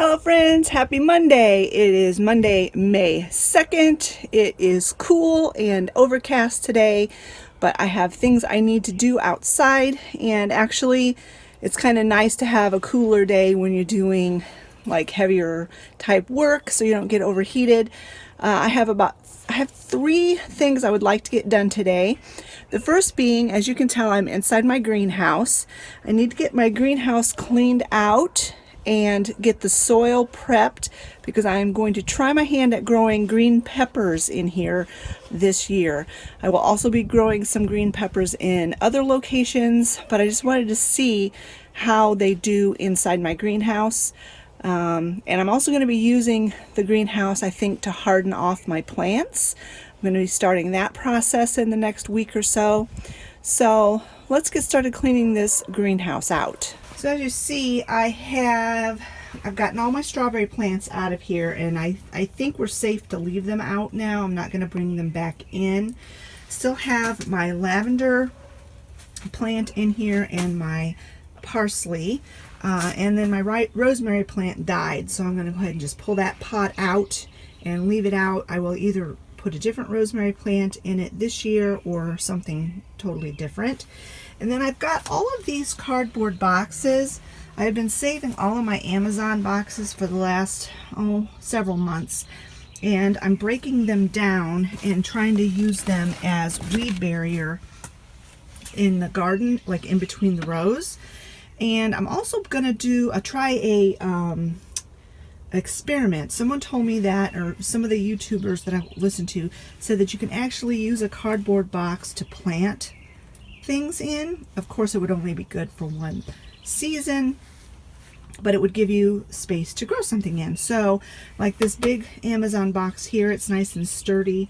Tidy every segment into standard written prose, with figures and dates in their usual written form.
Hello friends, happy Monday. It is Monday, May 2nd. It is cool and overcast today, but I have things I need to do outside, and actually it's kind of nice to have a cooler day when you're doing like heavier type work so you don't get overheated. I have three things I would like to get done today. The first being, as you can tell, I'm inside my greenhouse. I need to get my greenhouse cleaned out and get the soil prepped because I'm going to try my hand at growing green peppers in here this year. I will also be growing some green peppers in other locations, but I just wanted to see how they do inside my greenhouse. And I'm also going to be using the greenhouse, I think, to harden off my plants. I'm going to be starting that process in the next week or so. So let's get started cleaning this greenhouse out. So as you see, I've gotten all my strawberry plants out of here, and I think we're safe to leave them out now. I'm not going to bring them back in. Still have my lavender plant in here and my parsley. And then my rosemary plant died, so I'm going to go ahead and just pull that pot out and leave it out. I will either put a different rosemary plant in it this year or something totally different. And then I've got all of these cardboard boxes. I've been saving all of my Amazon boxes for the last several months, and I'm breaking them down and trying to use them as weed barrier in the garden, like in between the rows. And I'm also gonna try a experiment. Someone told me that, or some of the YouTubers that I listen to said that you can actually use a cardboard box to plant things in. Of course, it would only be good for one season, but it would give you space to grow something in. So, like this big Amazon box here, it's nice and sturdy.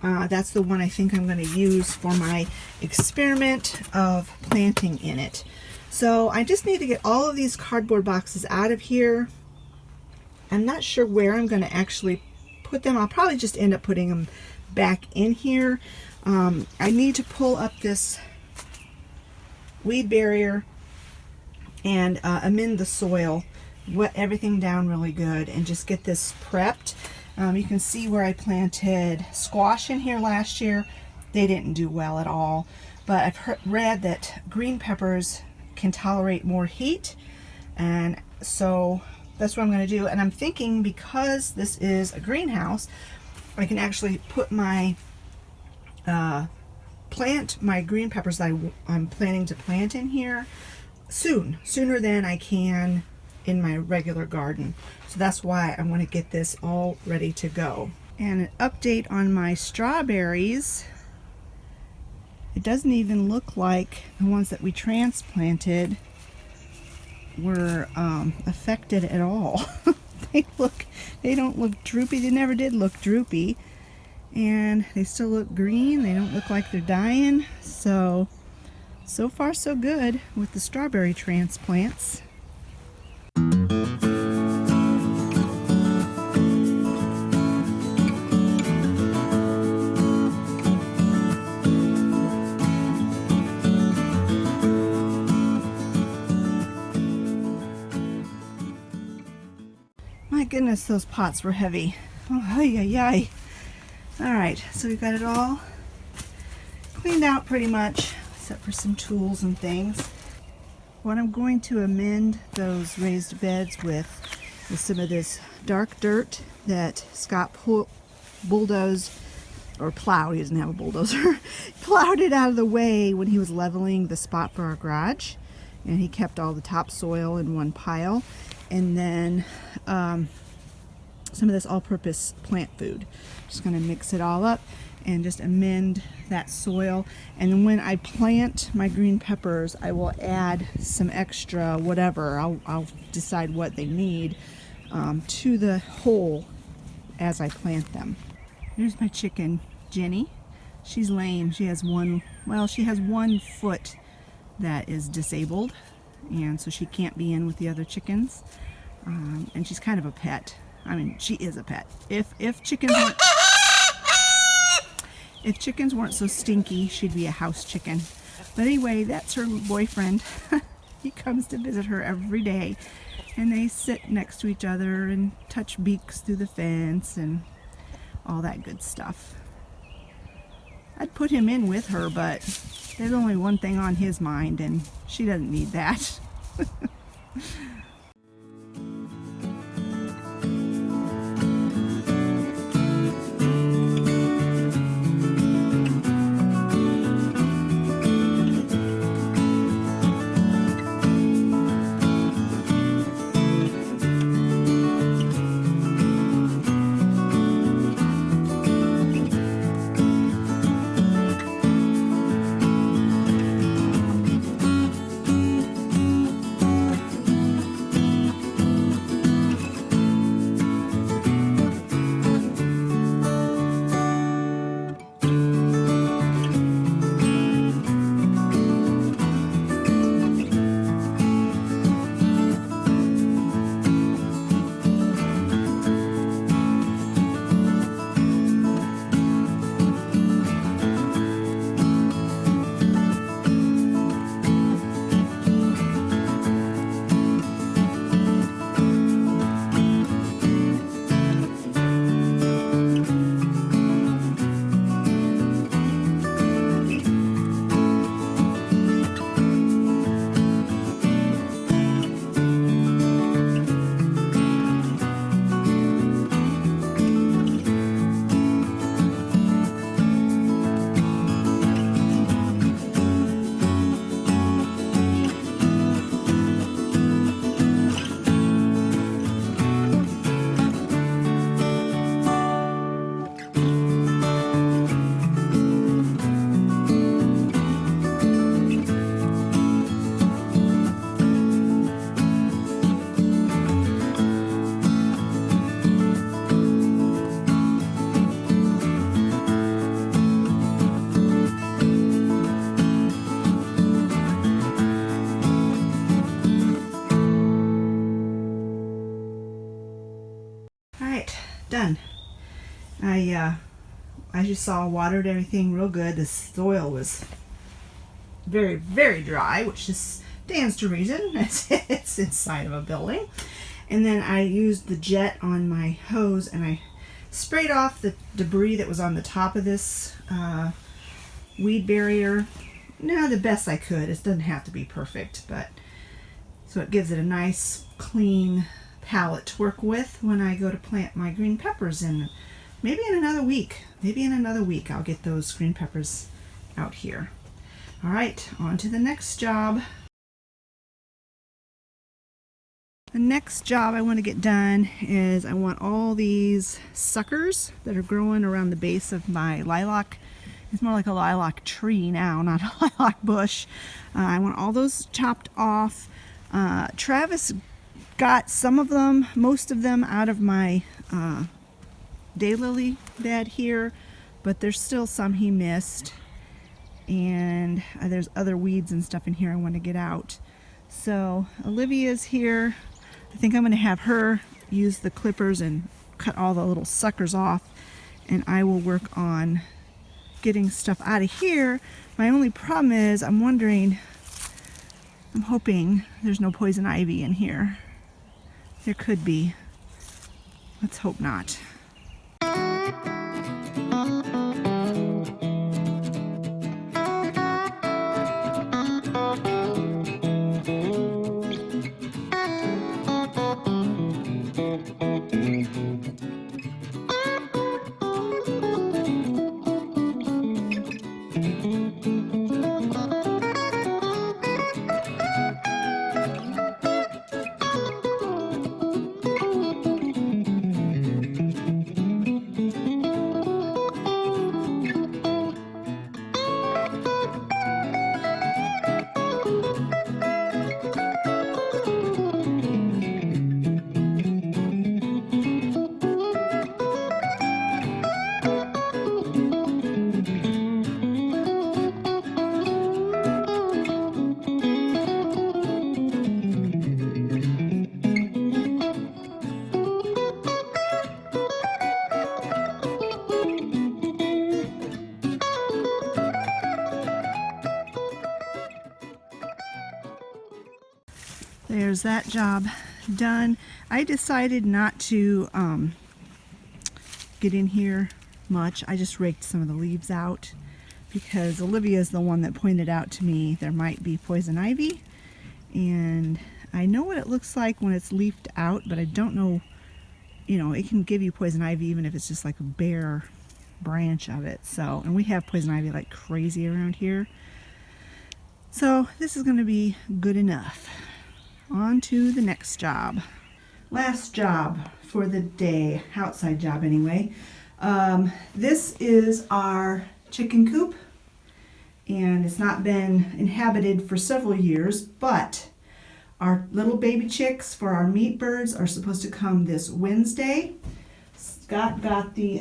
That's the one I think I'm going to use for my experiment of planting in it. So I just need to get all of these cardboard boxes out of here. I'm not sure where I'm going to actually put them. I'll probably just end up putting them back in here. I need to pull up this weed barrier and amend the soil, wet everything down really good, and just get this prepped. You can see where I planted squash in here last year. They didn't do well at all, but I've read that green peppers can tolerate more heat, and so that's what I'm going to do. And I'm thinking, because this is a greenhouse, I can actually put my my green peppers that I'm planning to plant in here sooner than I can in my regular garden. So that's why I'm going to get this all ready to go. And an update on my strawberries. It doesn't even look like the ones that we transplanted were affected at all. They don't look droopy. They never did look droopy. And they still look green. They don't look like they're dying. So far so good with the strawberry transplants. My goodness, those pots were heavy. Oh, yay. All right, so we've got it all cleaned out pretty much, except for some tools and things. What I'm going to amend those raised beds with is some of this dark dirt that Scott bulldozed, or plowed. He doesn't have a bulldozer. Plowed it out of the way when he was leveling the spot for our garage, and he kept all the topsoil in one pile. And then some of this all-purpose plant food. Just going to mix it all up and just amend that soil. And then when I plant my green peppers, I will add some extra whatever. I'll decide what they need to the hole as I plant them. Here's my chicken, Jenny. She's lame. She has one foot that is disabled, and so she can't be in with the other chickens. And she's kind of a pet. I mean, she is a pet. If chickens weren't so stinky, she'd be a house chicken. But anyway, that's her boyfriend. He comes to visit her every day. And they sit next to each other and touch beaks through the fence and all that good stuff. I'd put him in with her, but there's only one thing on his mind, and she doesn't need that. Alright, done. As you saw, watered everything real good. The soil was very, very dry, which just stands to reason. It's inside of a building. And then I used the jet on my hose and I sprayed off the debris that was on the top of this weed barrier. No, the best I could. It doesn't have to be perfect, but so it gives it a nice, clean palette to work with when I go to plant my green peppers in. Maybe in another week. I'll get those green peppers out here. All right, on to the next job. The next job I want to get done is I want all these suckers that are growing around the base of my lilac. It's more like a lilac tree now, not a lilac bush. I want all those chopped off. Travis got some of them, most of them, out of my daylily bed here, but there's still some he missed. And there's other weeds and stuff in here I want to get out. So Olivia's here. I think I'm going to have her use the clippers and cut all the little suckers off, and I will work on getting stuff out of here. My only problem is I'm hoping there's no poison ivy in here. There could be. Let's hope not. There's that job done. I decided not to get in here much. I just raked some of the leaves out because Olivia is the one that pointed out to me there might be poison ivy, and I know what it looks like when it's leafed out, but I don't know, you know, it can give you poison ivy even if it's just like a bare branch of it. So, and we have poison ivy like crazy around here. So this is going to be good enough. On to the next job. Last job for the day, outside job anyway. This is our chicken coop, and it's not been inhabited for several years, but our little baby chicks for our meat birds are supposed to come this Wednesday. Scott got the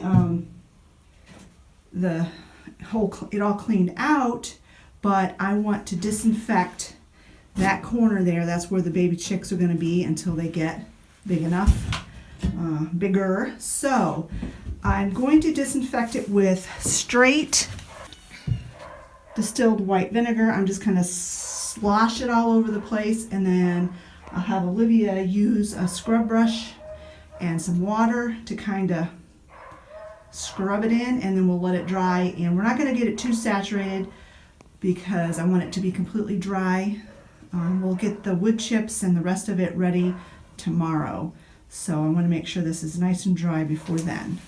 whole, it all cleaned out, but I want to disinfect that corner there. That's where the baby chicks are going to be until they get big enough, bigger. So I'm going to disinfect it with straight distilled white vinegar. I'm just kind of slosh it all over the place, and then I'll have Olivia use a scrub brush and some water to kind of scrub it in, and then we'll let it dry. And we're not going to get it too saturated because I want it to be completely dry. We'll get the wood chips and the rest of it ready tomorrow. So I want to make sure this is nice and dry before then.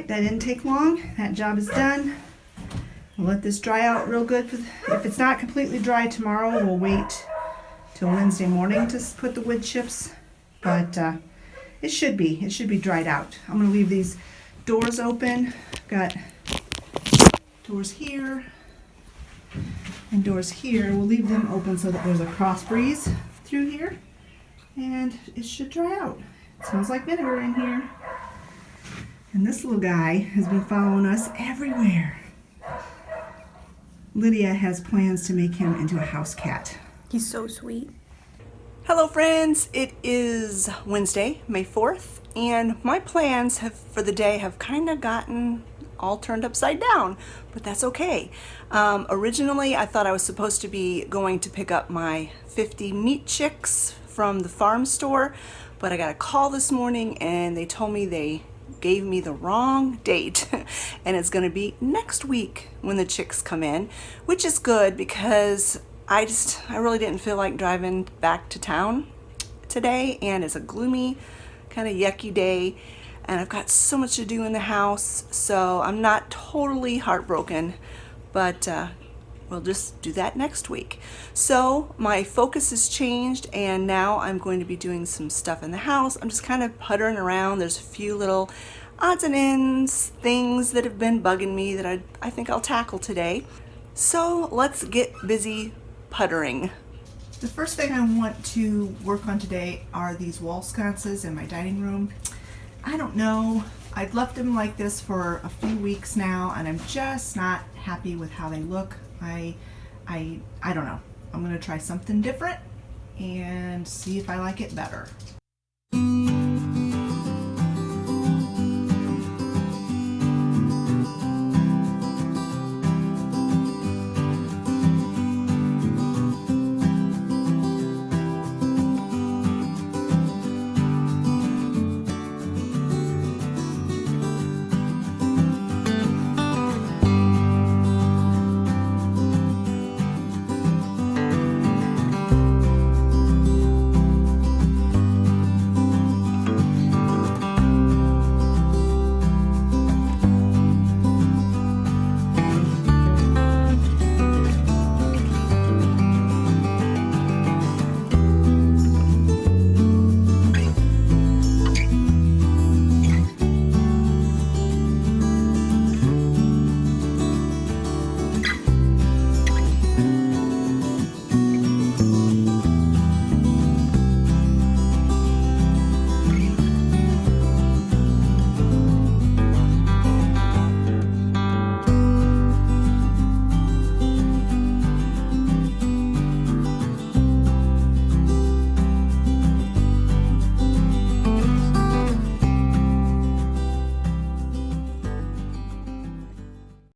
That didn't take long. That job is done. We'll let this dry out real good. If it's not completely dry tomorrow, we'll wait till Wednesday morning to put the wood chips. But it should be dried out. I'm going to leave these doors open. Got doors here and doors here. We'll leave them open so that there's a cross breeze through here, and it should dry out. It smells like vinegar in here. And this little guy has been following us everywhere. Lydia has plans to make him into a house cat. He's so sweet. Hello friends, it is Wednesday, May 4th, and my plans for the day have kind of gotten all turned upside down, but that's okay. Originally, I thought I was supposed to be going to pick up my 50 meat chicks from the farm store, but I got a call this morning and they told me they gave me the wrong date and it's going to be next week when the chicks come in, which is good because I really didn't feel like driving back to town today, and it's a gloomy, kind of yucky day, and I've got so much to do in the house, so I'm not totally heartbroken, but we'll just do that next week. So my focus has changed, and now I'm going to be doing some stuff in the house. I'm just kind of puttering around. There's a few little odds and ends, things that have been bugging me that I think I'll tackle today. So let's get busy puttering. The first thing I want to work on today are these wall sconces in my dining room. I don't know I've left them like this for a few weeks now, and I'm just not happy with how they look. I don't know. I'm gonna try something different and see if I like it better.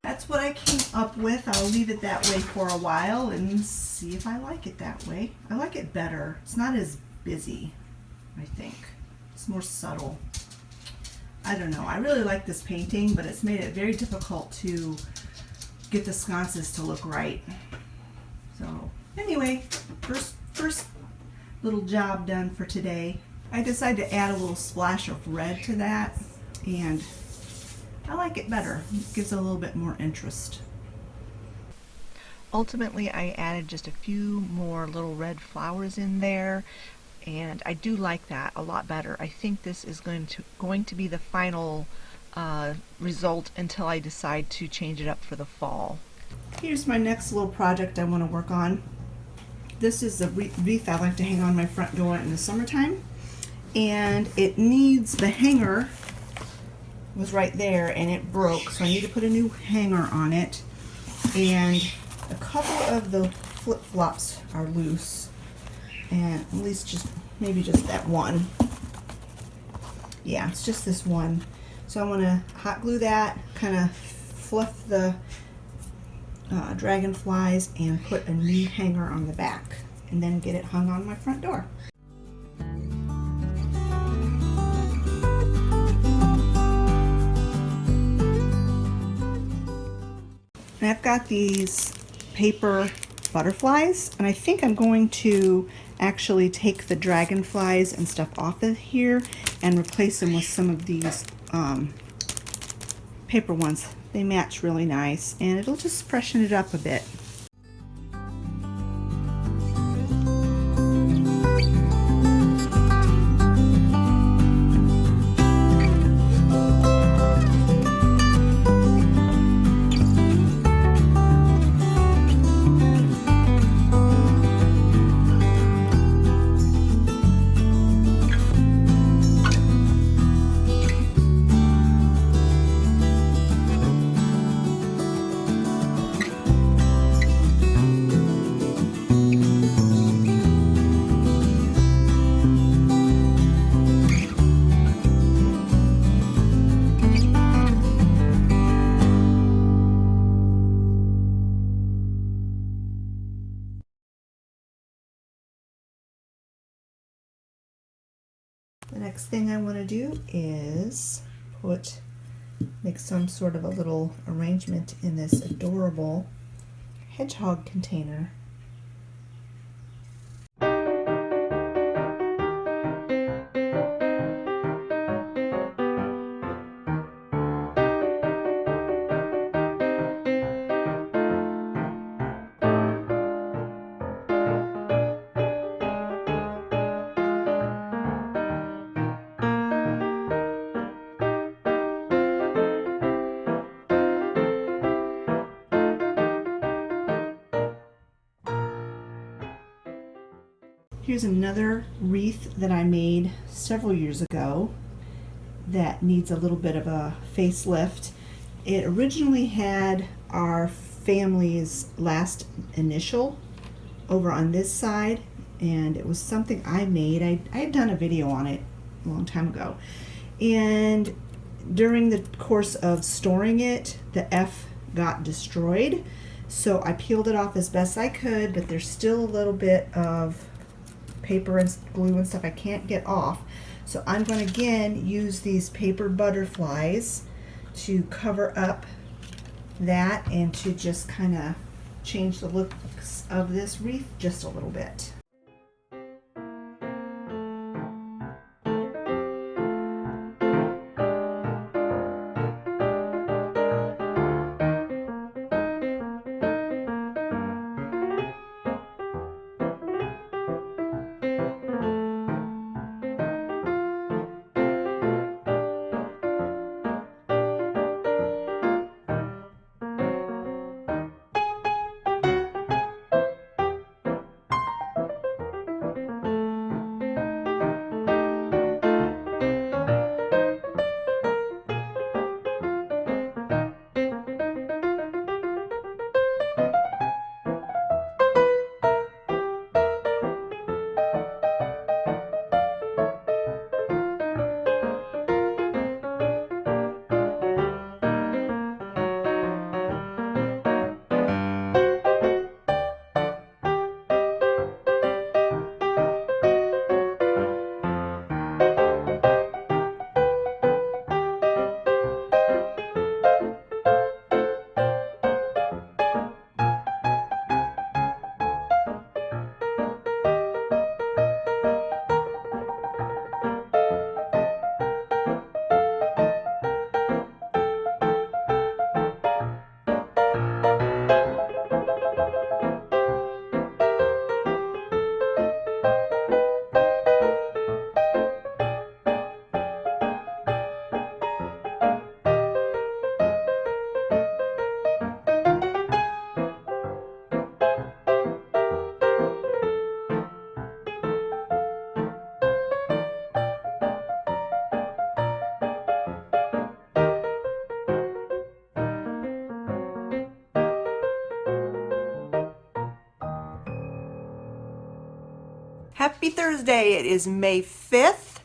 That's what I came up with. I'll leave it that way for a while and see if I like it that way. I like it better. It's not as busy, I think. It's more subtle. I don't know. I really like this painting, but it's made it very difficult to get the sconces to look right. So anyway, first little job done for today. I decided to add a little splash of red to that, and I like it better. It gives it a little bit more interest. Ultimately, I added just a few more little red flowers in there, and I do like that a lot better. I think this is going to be the final result until I decide to change it up for the fall. Here's my next little project I want to work on. This is the wreath I like to hang on my front door in the summertime, and it needs the hanger was right there and it broke, so I need to put a new hanger on it, and a couple of the flip-flops are loose, and at least maybe just that one. Yeah, it's just this one. So I want to hot glue that, kind of fluff the dragonflies, and put a new hanger on the back, and then get it hung on my front door. And I've got these paper butterflies, and I think I'm going to actually take the dragonflies and stuff off of here and replace them with some of these paper ones. They match really nice, and it'll just freshen it up a bit. The next thing I want to do is make some sort of a little arrangement in this adorable hedgehog container. Here's another wreath that I made several years ago. that needs a little bit of a facelift. It originally had our family's last initial over on this side, and it was something I made. I had done a video on it a long time ago, and during the course of storing it, the F got destroyed, so I peeled it off as best I could, but there's still a little bit of paper and glue and stuff I can't get off. So I'm going to again use these paper butterflies to cover up that and to just kind of change the looks of this wreath just a little bit. Happy Thursday! It is May 5th.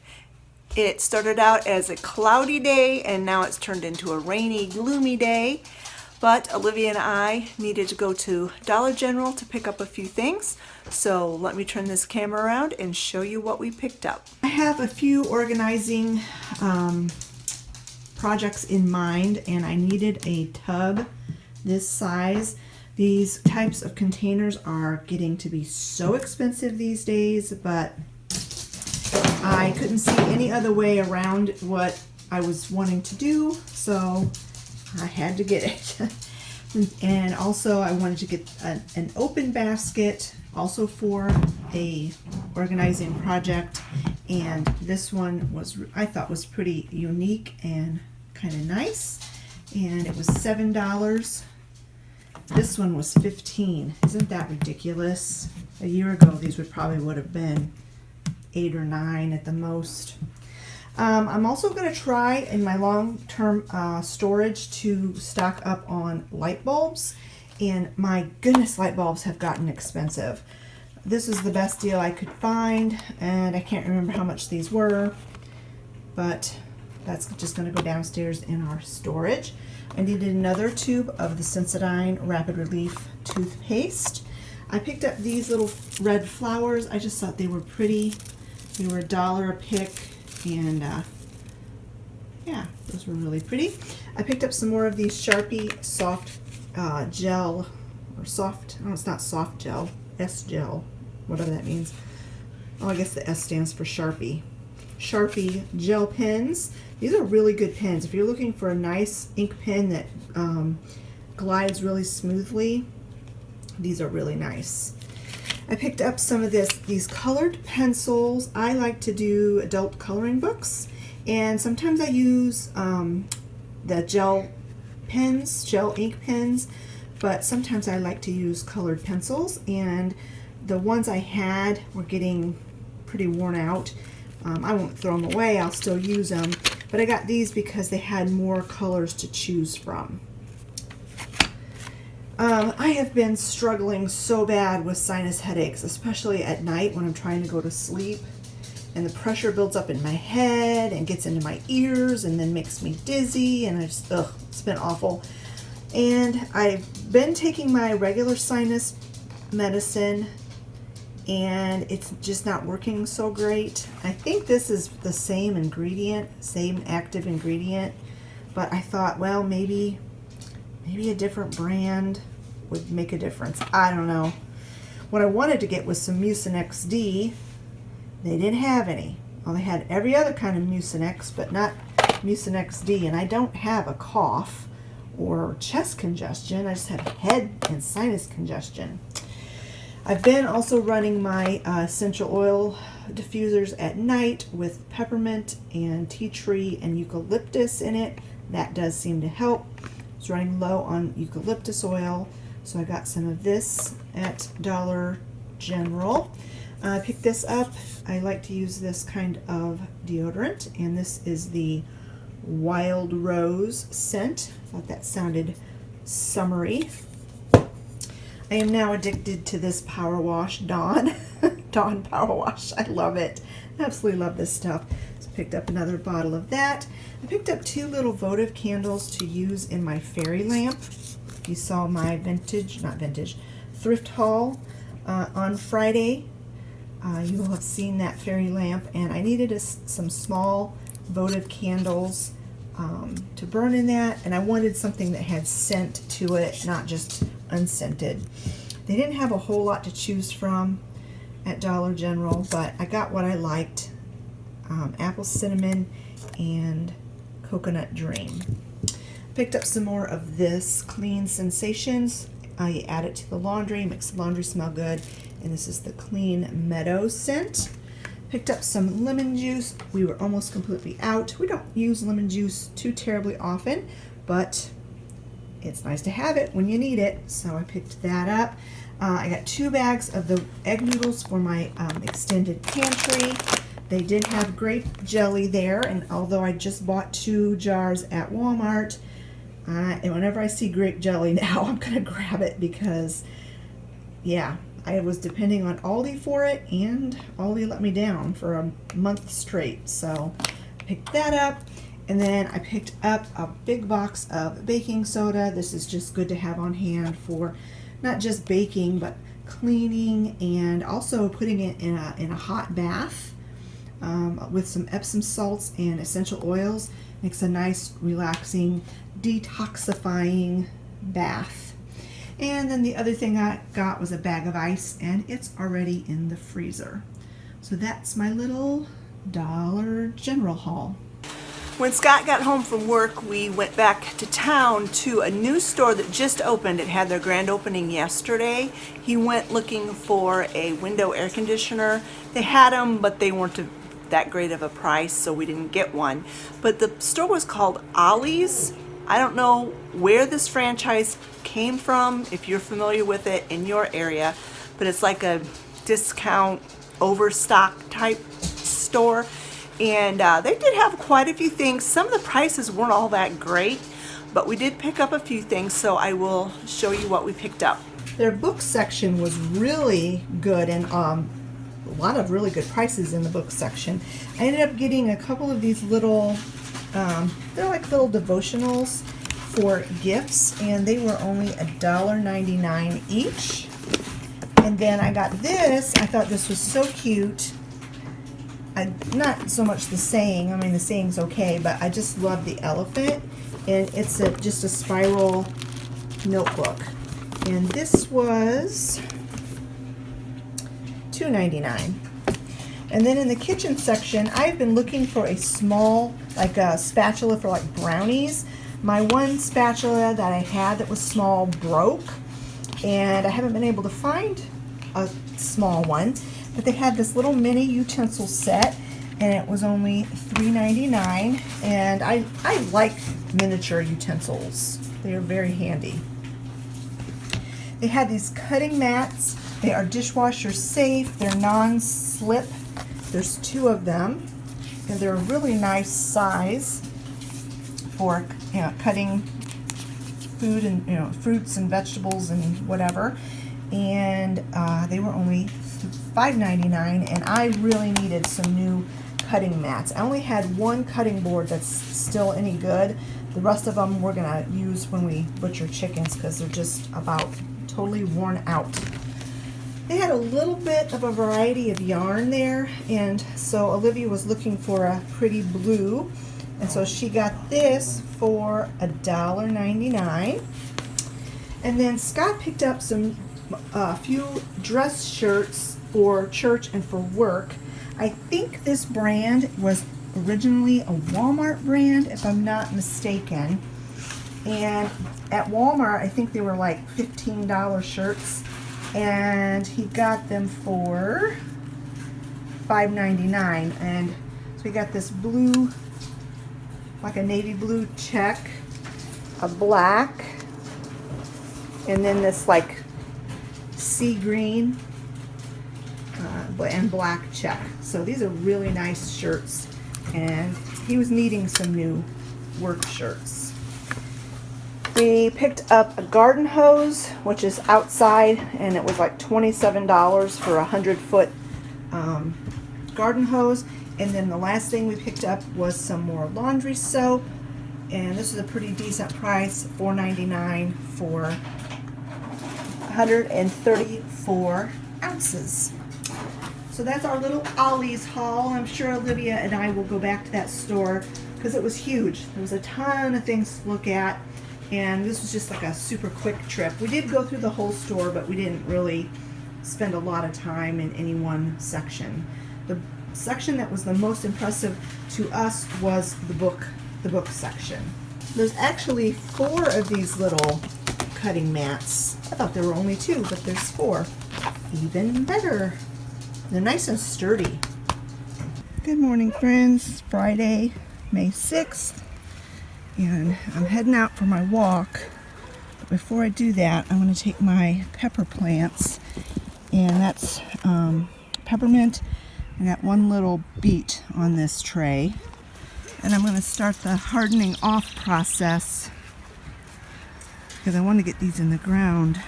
It started out as a cloudy day and now it's turned into a rainy, gloomy day. But Olivia and I needed to go to Dollar General to pick up a few things. So let me turn this camera around and show you what we picked up. I have a few organizing projects in mind, and I needed a tub this size. These types of containers are getting to be so expensive these days, but I couldn't see any other way around what I was wanting to do, so I had to get it. And also I wanted to get an open basket also for a organizing project, and this one I thought was pretty unique and kind of nice, and it was $7. This one was $15. Isn't that ridiculous? A year ago these would have been $8 or $9 at the most. I'm also going to try in my long-term storage to stock up on light bulbs, and my goodness, light bulbs have gotten expensive. This is the best deal I could find, and I can't remember how much these were, but that's just going to go downstairs in our storage. I needed another tube of the Sensodyne Rapid Relief toothpaste. I picked up these little red flowers. I just thought they were pretty. They were $1 a pick, and yeah, those were really pretty. I picked up some more of these Sharpie soft gel, or soft, no, it's not soft gel, S gel, whatever that means. Oh, I guess the S stands for Sharpie. Sharpie gel pens. These are really good pens. If you're looking for a nice ink pen that glides really smoothly, these are really nice. I picked up some of these colored pencils. I like to do adult coloring books, and sometimes I use the gel pens, gel ink pens, but sometimes I like to use colored pencils, and the ones I had were getting pretty worn out. I won't throw them away, I'll still use them, but I got these because they had more colors to choose from. I have been struggling so bad with sinus headaches, especially at night when I'm trying to go to sleep, and the pressure builds up in my head and gets into my ears and then makes me dizzy, and it's been awful. And I've been taking my regular sinus medicine, and it's just not working so great. I think this is the same ingredient, same active ingredient, but I thought, well, maybe a different brand would make a difference. I don't know. What I wanted to get was some Mucinex D. They didn't have any. Well, they had every other kind of Mucinex, but not Mucinex D. And I don't have a cough or chest congestion. I just have head and sinus congestion. I've been also running my essential oil diffusers at night with peppermint and tea tree and eucalyptus in it. That does seem to help. It's running low on eucalyptus oil, so I got some of this at Dollar General. I picked this up. I like to use this kind of deodorant, and this is the Wild Rose scent. I thought that sounded summery. I am now addicted to this Power Wash Dawn. Dawn Power Wash. I love it. I absolutely love this stuff. So I picked up another bottle of that. I picked up 2 little votive candles to use in my fairy lamp. You saw my thrift haul on Friday. You will have seen that fairy lamp, and I needed some small votive candles to burn in that, and I wanted something that had scent to it, not just unscented. They didn't have a whole lot to choose from at Dollar General, but I got what I liked. Apple cinnamon and coconut dream. Picked up some more of this Clean Sensations. You add it to the laundry, makes the laundry smell good, and this is the Clean Meadow scent. Picked up some lemon juice. We were almost completely out. We don't use lemon juice too terribly often, but it's nice to have it when you need it, so I picked that up. I got 2 bags of the egg noodles for my extended pantry. They did have grape jelly there, and although I just bought 2 jars at Walmart, and whenever I see grape jelly now, I'm going to grab it because, yeah, I was depending on Aldi for it, and Aldi let me down for a month straight. So I picked that up, and then I picked up a big box of baking soda. This is just good to have on hand for not just baking, but cleaning, and also putting it in a hot bath with some Epsom salts and essential oils. Makes a nice, relaxing, detoxifying bath. And then the other thing I got was a bag of ice, and it's already in the freezer. So that's my little Dollar General haul. When Scott got home from work, we went back to town to a new store that just opened. It had their grand opening yesterday. He went looking for a window air conditioner. They had them, but they weren't that great of a price, so we didn't get one. But the store was called Ollie's. I don't know where this franchise came from, if you're familiar with it in your area, but it's like a discount overstock type store. And they did have quite a few things. Some of the prices weren't all that great, but we did pick up a few things, so I will show you what we picked up. Their book section was really good, and a lot of really good prices in the book section. I ended up getting a couple of these little, they're like little devotionals for gifts, and they were only $1.99 each. And then I got this. I thought this was so cute. Not so much the saying. I mean, the saying's okay, but I just love the elephant, and it's just a spiral notebook. And this was $2.99. And then in the kitchen section, I've been looking for a small, like a spatula for like brownies. My one spatula that I had that was small broke, and I haven't been able to find a small one. But they had this little mini utensil set, and it was only $3.99. And I like miniature utensils. They are very handy. They had these cutting mats. They are dishwasher safe. They're non-slip. There's 2 of them. and they're a really nice size for cutting food and fruits and vegetables and whatever. And they were only $5.99, and I really needed some new cutting mats. I only had one cutting board that's still any good. The rest of them we're gonna use when we butcher chickens because they're just about totally worn out. They had a little bit of a variety of yarn there, and so Olivia was looking for a pretty blue, and so she got this for $1.99. And then Scott picked up a few dress shirts for church and for work. I think this brand was originally a Walmart brand, if I'm not mistaken. And at Walmart, I think they were like $15 shirts, and he got them for $5.99. And so we got this blue, like a navy blue check, a black, and then this like sea green and black check. So these are really nice shirts, and he was needing some new work shirts. We picked up a garden hose, which is outside, and it was like $27 for a 100-foot garden hose. And then the last thing we picked up was some more laundry soap, and this is a pretty decent price, $4.99 for 134 ounces. So that's our little Ollie's haul. I'm sure Olivia and I will go back to that store because it was huge. There was a ton of things to look at, and this was just like a super quick trip. We did go through the whole store, but we didn't really spend a lot of time in any one section. The section that was the most impressive to us was the book section. There's actually 4 of these little cutting mats. I thought there were only 2, but there's 4. Even better. They're nice and sturdy. Good morning, friends. It's Friday, May 6th, and I'm heading out for my walk. But before I do that, I'm going to take my pepper plants, and that's peppermint. I got one little beet on this tray, and I'm going to start the hardening off process because I want to get these in the ground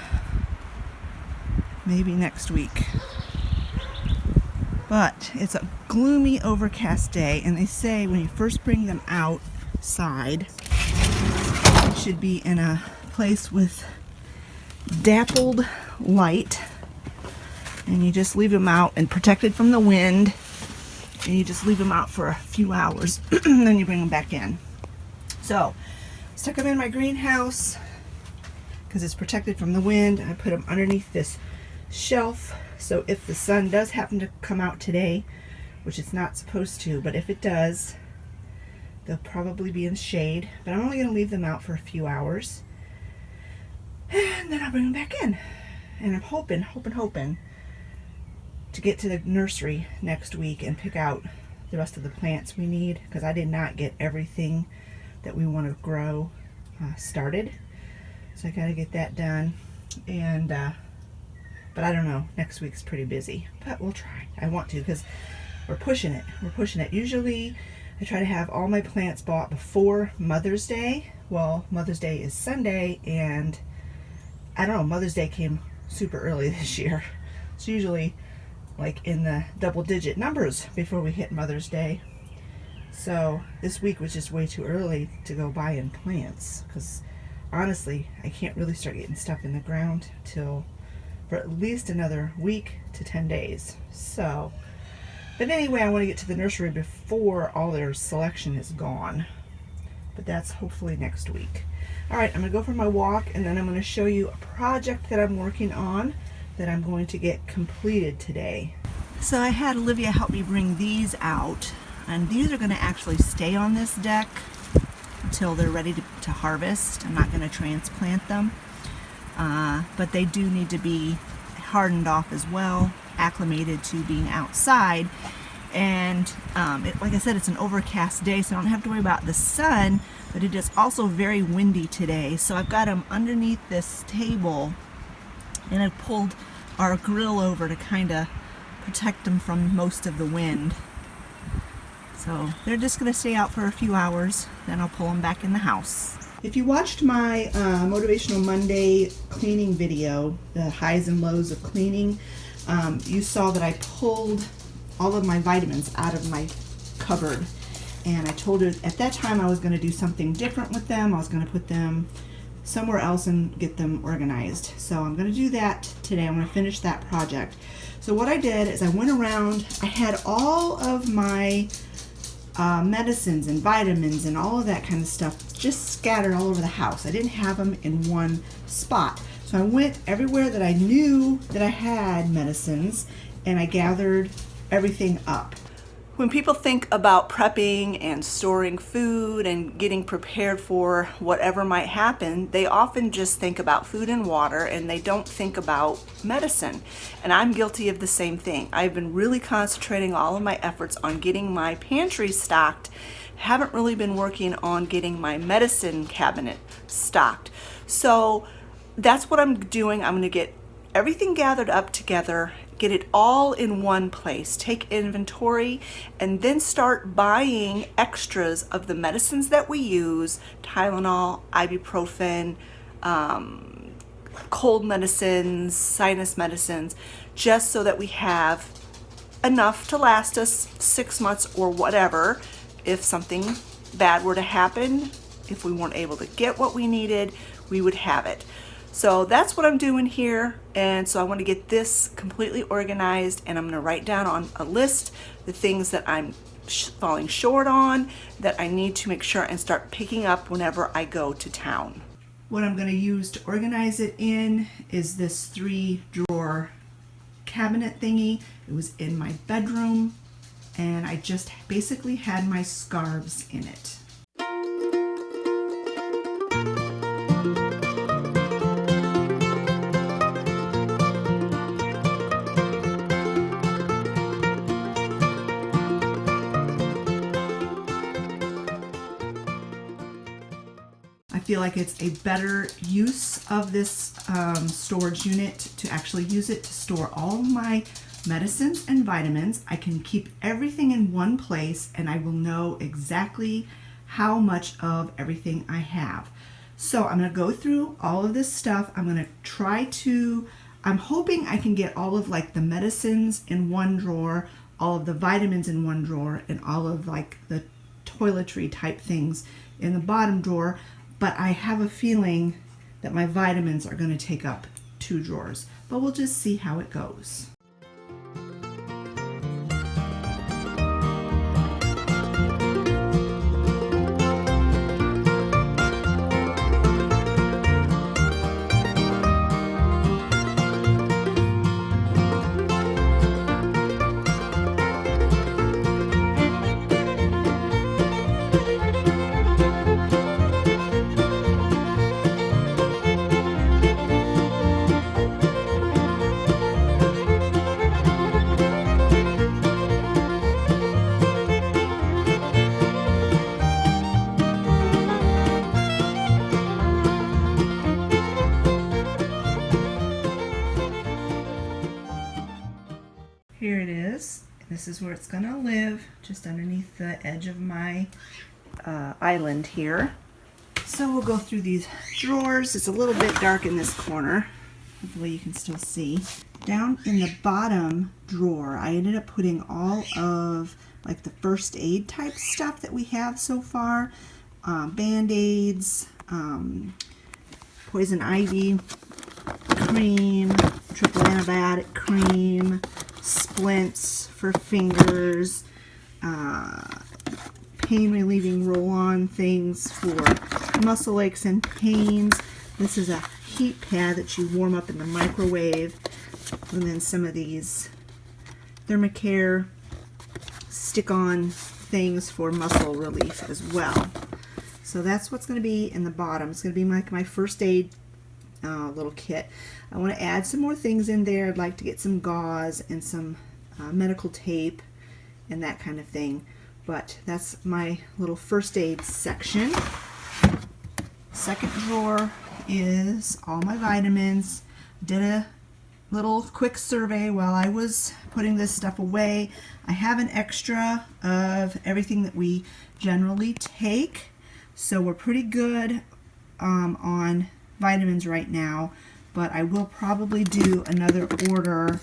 maybe next week. But it's a gloomy, overcast day, and they say when you first bring them outside, it should be in a place with dappled light, and you just leave them out and protected from the wind, and you just leave them out for a few hours, and then you bring them back in. So, stuck them in my greenhouse because it's protected from the wind. I put them underneath this shelf. So if the sun does happen to come out today, which it's not supposed to, but if it does, they'll probably be in shade. But I'm only going to leave them out for a few hours, and then I'll bring them back in. And I'm hoping to get to the nursery next week and pick out the rest of the plants we need, because I did not get everything that we want to grow started. So I got to get that done. And but I don't know, next week's pretty busy, but we'll try. I want to, because we're pushing it. Usually I try to have all my plants bought before Mother's Day. Well, Mother's Day is Sunday, and I don't know, Mother's Day came super early this year. It's usually like in the double-digit numbers before we hit Mother's Day. So this week was just way too early to go buying plants, because honestly, I can't really start getting stuff in the ground till for at least another week to 10 days. So, but anyway, I want to get to the nursery before all their selection is gone. But that's hopefully next week. All right, I'm going to go for my walk, and then I'm going to show you a project that I'm working on that I'm going to get completed today. So I had Olivia help me bring these out, and these are going to actually stay on this deck until they're ready to harvest. I'm not going to transplant them. But they do need to be hardened off as well, acclimated to being outside. And like I said, it's an overcast day, so I don't have to worry about the sun, but it is also very windy today. So I've got them underneath this table, and I've pulled our grill over to kind of protect them from most of the wind. So they're just going to stay out for a few hours, then I'll pull them back in the house. If you watched my Motivational Monday cleaning video, the highs and lows of cleaning, you saw that I pulled all of my vitamins out of my cupboard. And I told her at that time I was going to do something different with them. I was going to put them somewhere else and get them organized. So I'm going to do that today. I'm going to finish that project. So what I did is I went around, I had all of my medicines and vitamins and all of that kind of stuff just scattered all over the house. I didn't have them in one spot. So I went everywhere that I knew that I had medicines and I gathered everything up. When people think about prepping and storing food and getting prepared for whatever might happen, they often just think about food and water and they don't think about medicine. And I'm guilty of the same thing. I've been really concentrating all of my efforts on getting my pantry stocked. Haven't really been working on getting my medicine cabinet stocked. So that's what I'm doing. I'm going to get everything gathered up together, get it all in one place, take inventory, and then start buying extras of the medicines that we use, Tylenol, ibuprofen, cold medicines, sinus medicines, just so that we have enough to last us 6 months or whatever. If something bad were to happen, if we weren't able to get what we needed, we would have it. So that's what I'm doing here, and so I want to get this completely organized, and I'm going to write down on a list the things that I'm falling short on, that I need to make sure and start picking up whenever I go to town. What I'm going to use to organize it in is this 3-drawer cabinet thingy. It was in my bedroom, and I just basically had my scarves in it. I feel like it's a better use of this storage unit to actually use it to store all of my medicines and vitamins. I can keep everything in one place and I will know exactly how much of everything I have. So I'm going to go through all of this stuff. I'm going to I'm hoping I can get all of like the medicines in one drawer, all of the vitamins in one drawer, and all of like the toiletry type things in the bottom drawer. But I have a feeling that my vitamins are going to take up 2 drawers. But we'll just see how it goes. Here it is. This is where it's going to live, just underneath the edge of my island here. So we'll go through these drawers. It's a little bit dark in this corner. Hopefully you can still see. Down in the bottom drawer, I ended up putting all of like the first aid type stuff that we have so far. Band-aids, poison ivy cream, triple antibiotic cream, splints for fingers, pain relieving roll-on things for muscle aches and pains. This is a heat pad that you warm up in the microwave, and then some of these Thermacare stick-on things for muscle relief as well. So that's what's going to be in the bottom. It's going to be like my first aid little kit. I want to add some more things in there. I'd like to get some gauze and some medical tape and that kind of thing. But that's my little first aid section. Second drawer is all my vitamins. Did a little quick survey while I was putting this stuff away. I have an extra of everything that we generally take, so we're pretty good on vitamins right now, but I will probably do another order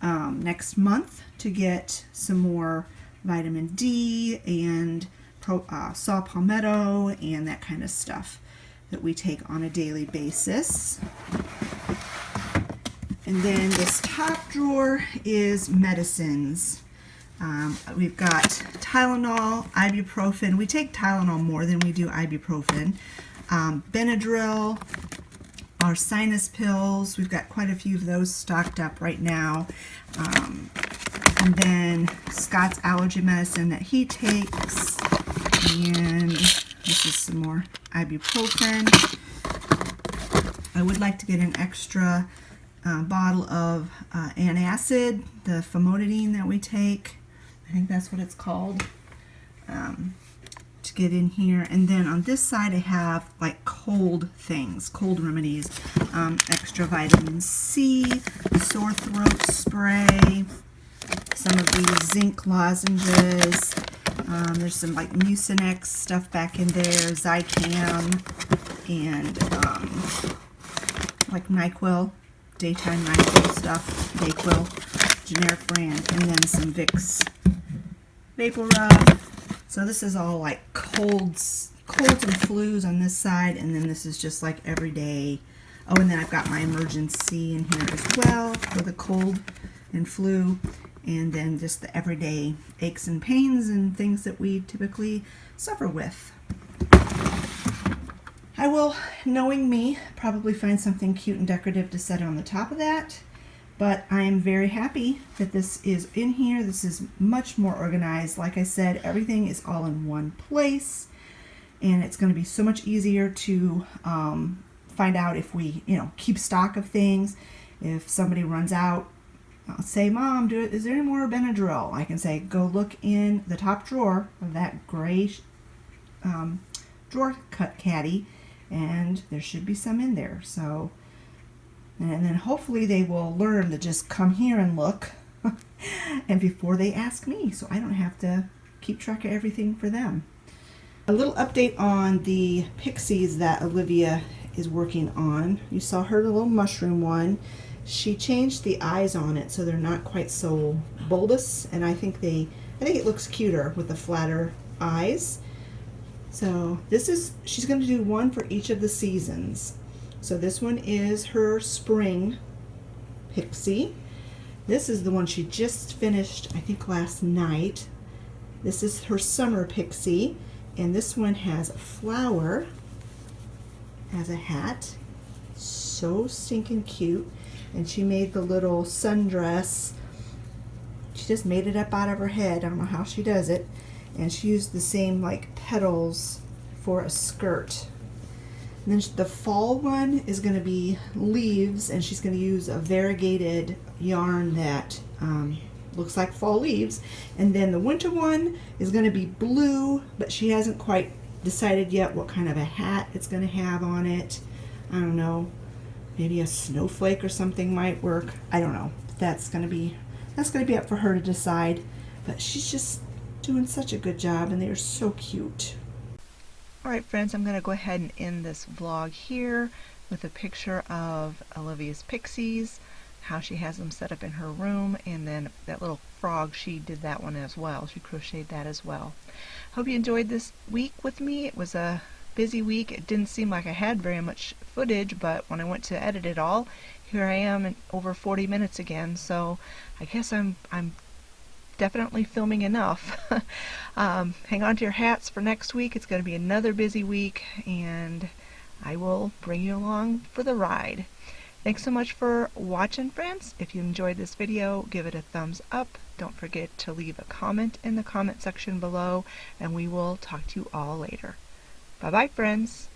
next month to get some more vitamin D and saw palmetto and that kind of stuff that we take on a daily basis. And then this top drawer is medicines. We've got Tylenol, ibuprofen. We take Tylenol more than we do ibuprofen. Benadryl, our sinus pills. We've got quite a few of those stocked up right now. And then Scott's allergy medicine that he takes. And this is some more ibuprofen. I would like to get an extra bottle of antacid, the famotidine that we take. I think that's what it's called, to get in here. And then on this side I have like cold things, cold remedies, extra vitamin C, sore throat spray, some of these zinc lozenges. There's some like Mucinex stuff back in there, Zicam, and like NyQuil, daytime NyQuil stuff, Dayquil, generic brand, and then some Vicks Vapor Rub. So this is all like colds and flus on this side, and then this is just like everyday. Oh, and then I've got my emergency in here as well for the cold and flu, and then just the everyday aches and pains and things that we typically suffer with. I will, knowing me, probably find something cute and decorative to set on the top of that, but I am very happy that this is in here. This is much more organized. Like I said, everything is all in one place, and it's going to be so much easier to find out if we, keep stock of things. If somebody runs out, I'll say, Mom, is there any more Benadryl? I can say, go look in the top drawer of that gray drawer cut caddy, and there should be some in there. So, and then hopefully they will learn to just come here and look and before they ask me, so I don't have to keep track of everything for them. A little update on the pixies that Olivia is working on. You saw her little mushroom one. She changed the eyes on it so they're not quite so bulbous, and I think it looks cuter with the flatter eyes. So she's going to do one for each of the seasons. So this one is her spring pixie. This is the one she just finished, I think, last night. This is her summer pixie, and this one has a flower as a hat. So stinking cute. And she made the little sundress. She just made it up out of her head. I don't know how she does it. And she used the same like petals for a skirt. And then the fall one is going to be leaves, and she's going to use a variegated yarn that looks like fall leaves. And then the winter one is going to be blue, but she hasn't quite decided yet what kind of a hat it's going to have on it. I don't know. Maybe a snowflake or something might work. I don't know. That's going to be up for her to decide. But she's just doing such a good job, and they are so cute. Alright friends, I'm going to go ahead and end this vlog here with a picture of Olivia's pixies, how she has them set up in her room, and then that little frog, she did that one as well. She crocheted that as well. Hope you enjoyed this week with me. It was a busy week. It didn't seem like I had very much footage, but when I went to edit it all, here I am in over 40 minutes again, so I guess I'm definitely filming enough. Hang on to your hats for next week. It's going to be another busy week, and I will bring you along for the ride. Thanks so much for watching, friends. If you enjoyed this video, give it a thumbs up. Don't forget to leave a comment in the comment section below, and we will talk to you all later. Bye-bye, friends.